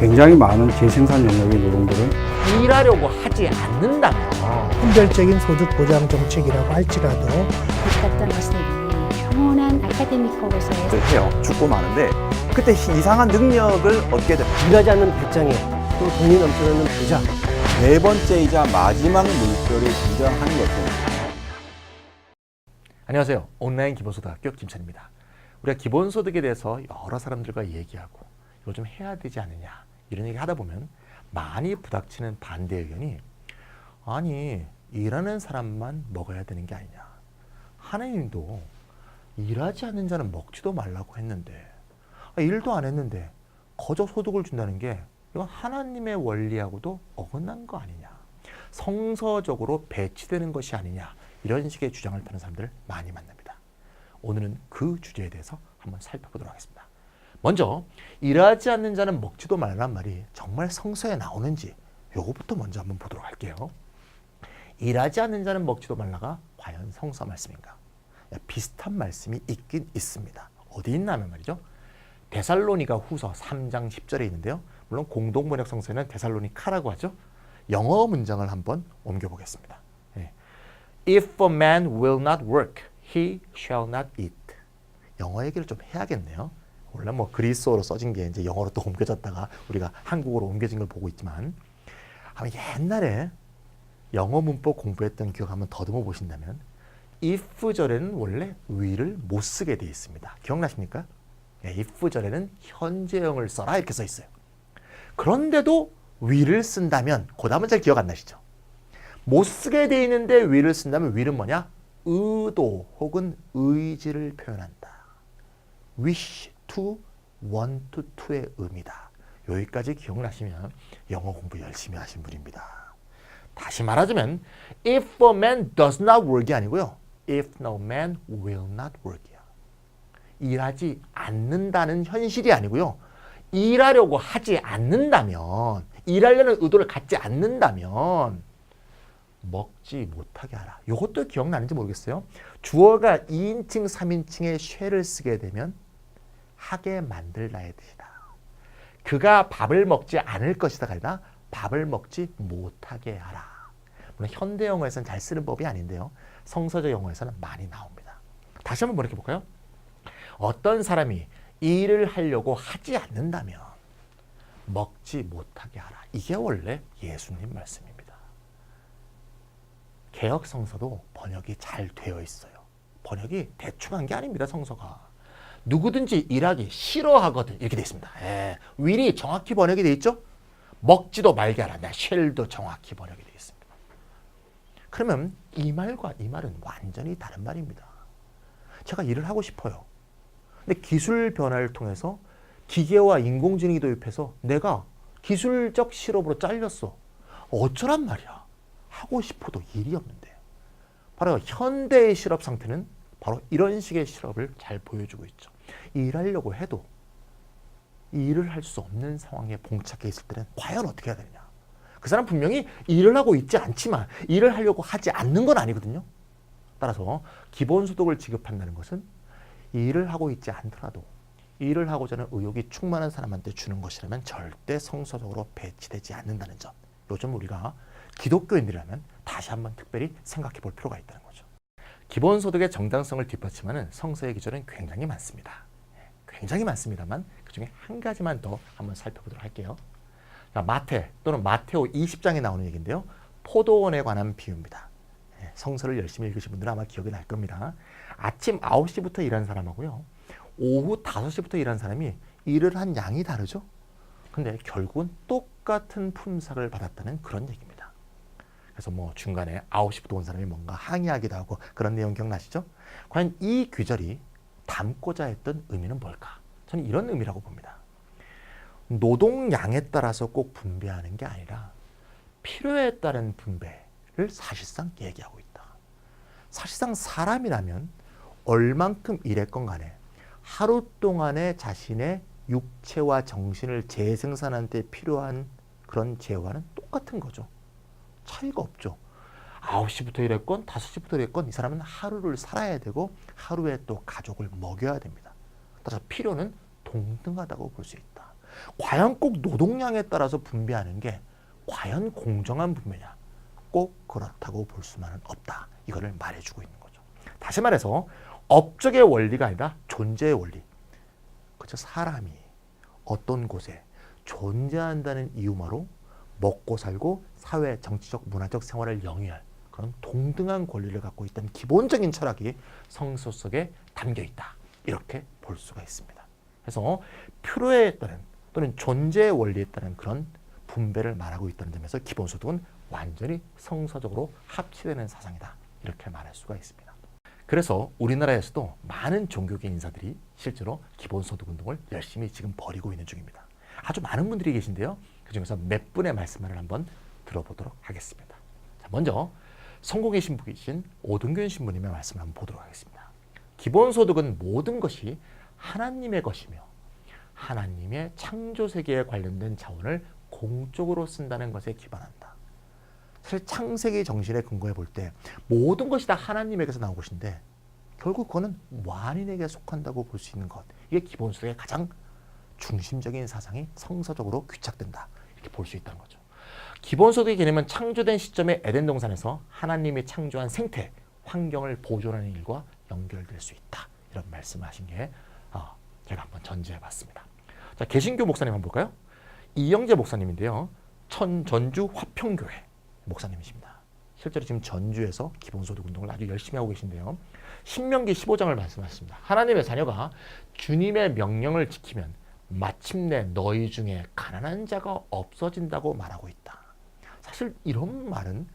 굉장히 많은 재생산 영역의 노동들을 일하려고 하지 않는다면 선별적인 소득 보장 정책이라고 할지라도 어떤 것들이 평온한 아카데믹하고서의 해요. 죽고 마는데 그때 이상한 능력을 얻게 됩니다. 일하지 않는 배짱이 또 돈이 넘쳐나는 부자. 네 번째이자 마지막 물결이 등장하는 것은 안녕하세요. 온라인 기본소득학교 김찬입니다. 우리가 기본소득에 대해서 여러 사람들과 얘기하고 이거 좀 해야 되지 않느냐 이런 얘기 하다 보면 많이 부닥치는 반대 의견이 아니 일하는 사람만 먹어야 되는 게 아니냐. 하나님도 일하지 않는 자는 먹지도 말라고 했는데 일도 안 했는데 거저 소득을 준다는 게 이건 하나님의 원리하고도 어긋난 거 아니냐. 성서적으로 배치되는 것이 아니냐. 이런 식의 주장을 펴는 사람들을 많이 만납니다. 오늘은 그 주제에 대해서 한번 살펴보도록 하겠습니다. 먼저 일하지 않는 자는 먹지도 말라는 말이 정말 성서에 나오는지 요거부터 먼저 한번 보도록 할게요. 일하지 않는 자는 먹지도 말라가 과연 성서 말씀인가? 비슷한 말씀이 있긴 있습니다. 어디 있냐면 말이죠. 데살로니가 후서 3장 10절에 있는데요. 물론 공동번역 성서에는 데살로니카라고 하죠. 영어 문장을 한번 옮겨보겠습니다. If a man will not work, he shall not eat. 영어 얘기를 좀 해야겠네요. 원래 뭐 그리스어로 써진 게 이제 영어로 또 옮겨졌다가 우리가 한국어로 옮겨진 걸 보고 있지만 옛날에 영어 문법 공부했던 기억 한번 더듬어 보신다면 if 절에는 원래 will을 못 쓰게 되어 있습니다. 기억나십니까? if 절에는 현재형을 써라 이렇게 써 있어요. 그런데도 will을 쓴다면 그 다음은 잘 기억 안 나시죠? 못 쓰게 돼 있는데 will을 쓴다면 will은 뭐냐? 의도 혹은 의지를 표현한다. wish to, want to의 의미다. 여기까지 기억나시면 영어 공부 열심히 하신 분입니다. 다시 말하자면 if a man does not work이 아니고요. if no man will not work이야. 일하지 않는다는 현실이 아니고요. 일하려고 하지 않는다면, 일하려는 의도를 갖지 않는다면 먹지 못하게 하라. 이것도 기억나는지 모르겠어요. 주어가 2인칭, 3인칭의 쉐를 쓰게 되면 하게 만들 나의 뜻이다. 그가 밥을 먹지 않을 것이다가 아니라 밥을 먹지 못하게 하라. 물론 현대 영어에서는 잘 쓰는 법이 아닌데요. 성서적 영어에서는 많이 나옵니다. 다시 한번 번역해 볼까요? 어떤 사람이 일을 하려고 하지 않는다면 먹지 못하게 하라. 이게 원래 예수님 말씀입니다. 개역 성서도 번역이 잘 되어 있어요. 번역이 대충 한 게 아닙니다. 성서가. 누구든지 일하기 싫어하거든 이렇게 되어 있습니다. will이 정확히 번역이 되어 있죠? 먹지도 말게 하라. shall도 정확히 번역이 되어 있습니다. 그러면 이 말과 이 말은 완전히 다른 말입니다. 제가 일을 하고 싶어요. 근데 기술 변화를 통해서 기계와 인공지능이 도입해서 내가 기술적 실업으로 잘렸어. 어쩌란 말이야. 하고 싶어도 일이 없는데. 바로 현대의 실업 상태는 바로 이런 식의 실업을 잘 보여주고 있죠. 일하려고 해도 일을 할 수 없는 상황에 봉착해 있을 때는 과연 어떻게 해야 되느냐. 그 사람 분명히 일을 하고 있지 않지만 일을 하려고 하지 않는 건 아니거든요. 따라서 기본소득을 지급한다는 것은 일을 하고 있지 않더라도 일을 하고자 하는 의욕이 충만한 사람한테 주는 것이라면 절대 성서적으로 배치되지 않는다는 점. 요즘 우리가 기독교인들이라면 다시 한번 특별히 생각해 볼 필요가 있다는 거죠. 기본소득의 정당성을 뒷받침하는 성서의 기준은 굉장히 많습니다. 굉장히 많습니다만 그중에 한 가지만 더 한번 살펴보도록 할게요. 자, 마태 또는 마테오 20장에 나오는 얘기인데요. 포도원에 관한 비유입니다. 성서를 열심히 읽으신 분들은 아마 기억이 날 겁니다. 아침 9시부터 일하는 사람하고요. 오후 5시부터 일하는 사람이 일을 한 양이 다르죠. 근데 결국은 똑같은 품삯을 받았다는 그런 얘기입니다. 그래서 뭐 중간에 9시부터 온 사람이 뭔가 항의하기도 하고 그런 내용 기억나시죠? 과연 이 규절이 담고자 했던 의미는 뭘까? 저는 이런 의미라고 봅니다. 노동량에 따라서 꼭 분배하는 게 아니라 필요에 따른 분배를 사실상 얘기하고 있다. 사실상 사람이라면 얼만큼 일했건 간에 하루 동안에 자신의 육체와 정신을 재생산하는 데 필요한 그런 재화는 똑같은 거죠. 차이가 없죠. 9시부터 일했건 5시부터 일했건 이 사람은 하루를 살아야 되고 하루에 또 가족을 먹여야 됩니다. 따라서 필요는 동등하다고 볼 수 있다. 과연 꼭 노동량에 따라서 분배하는 게 과연 공정한 분배냐? 꼭 그렇다고 볼 수만은 없다. 이거를 말해주고 있는 거죠. 다시 말해서 업적의 원리가 아니라 존재의 원리. 그렇죠? 사람이 어떤 곳에 존재한다는 이유만으로 먹고 살고 사회, 정치적, 문화적 생활을 영위할 그런 동등한 권리를 갖고 있다는 기본적인 철학이 성서 속에 담겨 있다. 이렇게 볼 수가 있습니다. 그래서 필요에 따른 또는 존재의 원리에 따른 그런 분배를 말하고 있다는 점에서 기본소득은 완전히 성서적으로 합치되는 사상이다. 이렇게 말할 수가 있습니다. 그래서 우리나라에서도 많은 종교계 인사들이 실제로 기본소득 운동을 열심히 지금 벌이고 있는 중입니다. 아주 많은 분들이 계신데요. 그중에서 몇 분의 말씀을 한번 들어보도록 하겠습니다. 자, 먼저 성공의 신부이신 오동균 신부님의 말씀을 한번 보도록 하겠습니다. 기본소득은 모든 것이 하나님의 것이며 하나님의 창조세계에 관련된 자원을 공적으로 쓴다는 것에 기반한다. 사실 창세기 정신의 근거에 볼 때 모든 것이 다 하나님에게서 나온 것인데 결국 그거는 만인에게 속한다고 볼 수 있는 것. 이게 기본소득의 가장 중심적인 사상이 성서적으로 귀착된다. 이렇게 볼 수 있다는 거죠. 기본소득의 개념은 창조된 시점의 에덴 동산에서 하나님이 창조한 생태, 환경을 보존하는 일과 연결될 수 있다. 이런 말씀을 하신 게 제가 한번 전제해 봤습니다. 자, 개신교 목사님 한번 볼까요? 이영재 목사님인데요. 전주 화평교회 목사님이십니다. 실제로 지금 전주에서 기본소득 운동을 아주 열심히 하고 계신데요. 신명기 15장을 말씀하셨습니다. 하나님의 자녀가 주님의 명령을 지키면 마침내 너희 중에 가난한 자가 없어진다고 말하고 있다. 사실 이런 말은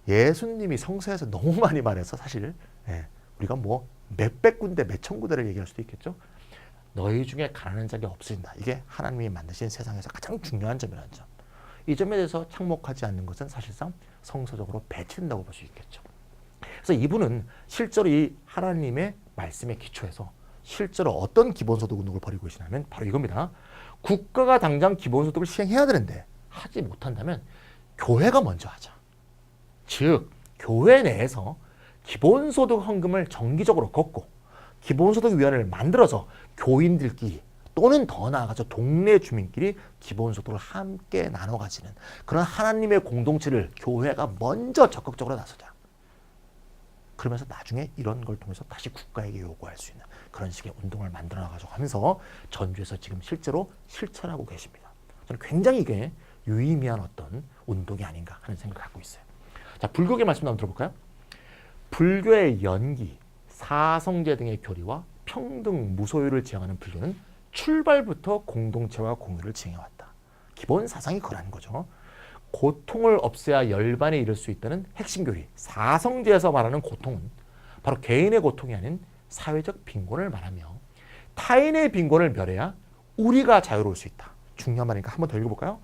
예수님이 성서에서 너무 많이 말해서 사실 우리가 뭐 몇백 군데 몇천 군데를 얘기할 수도 있겠죠. 너희 중에 가난한 자가 없어진다. 이게 하나님이 만드신 세상에서 가장 중요한 점이라는 점. 이 점에 대해서 착목하지 않는 것은 사실상 성서적으로 배치된다고 볼 수 있겠죠. 그래서 이분은 실제로 이 하나님의 말씀에 기초해서 실제로 어떤 기본소득 운동을 벌이고 계시냐면 바로 이겁니다. 국가가 당장 기본소득을 시행해야 되는데 하지 못한다면 교회가 먼저 하자. 즉 교회 내에서 기본소득 헌금을 정기적으로 걷고 기본소득위원회를 만들어서 교인들끼리 또는 더 나아가서 동네 주민끼리 기본소득을 함께 나눠 가지는 그런 하나님의 공동체를 교회가 먼저 적극적으로 나서자. 그러면서 나중에 이런 걸 통해서 다시 국가에게 요구할 수 있는 그런 식의 운동을 만들어 나가자고 하면서 전주에서 지금 실제로 실천하고 계십니다. 저는 굉장히 이게 유의미한 어떤 운동이 아닌가 하는 생각을 갖고 있어요. 자, 불교계 말씀 한번 들어볼까요? 불교의 연기, 사성제 등의 교리와 평등, 무소유를 지향하는 불교는 출발부터 공동체와 공유를 지향해왔다. 기본 사상이 그러는 거죠. 고통을 없애야 열반에 이를 수 있다는 핵심 교리, 사성제에서 말하는 고통은 바로 개인의 고통이 아닌 사회적 빈곤을 말하며 타인의 빈곤을 멸해야 우리가 자유로울 수 있다. 중요한 말이니까 한번 더 읽어볼까요?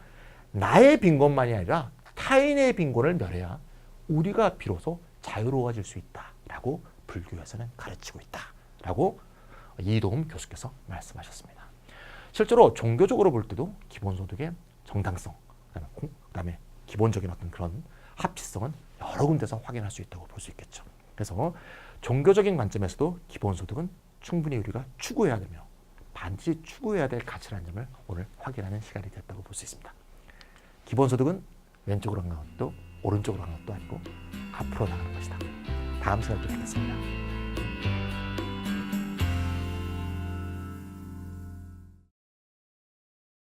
나의 빈곤만이 아니라 타인의 빈곤을 멸해야 우리가 비로소 자유로워질 수 있다라고 불교에서는 가르치고 있다라고 이도움 교수께서 말씀하셨습니다. 실제로 종교적으로 볼 때도 기본소득의 정당성, 그다음에 기본적인 어떤 그런 합치성은 여러 군데서 확인할 수 있다고 볼 수 있겠죠. 그래서 종교적인 관점에서도 기본소득은 충분히 우리가 추구해야 되며 반드시 추구해야 될 가치라는 점을 오늘 확인하는 시간이 됐다고 볼 수 있습니다. 기본소득은 왼쪽으로 가는 것도 오른쪽으로 가는 것도 아니고 앞으로 나가는 것이다. 다음 시간에 또 뵙겠습니다.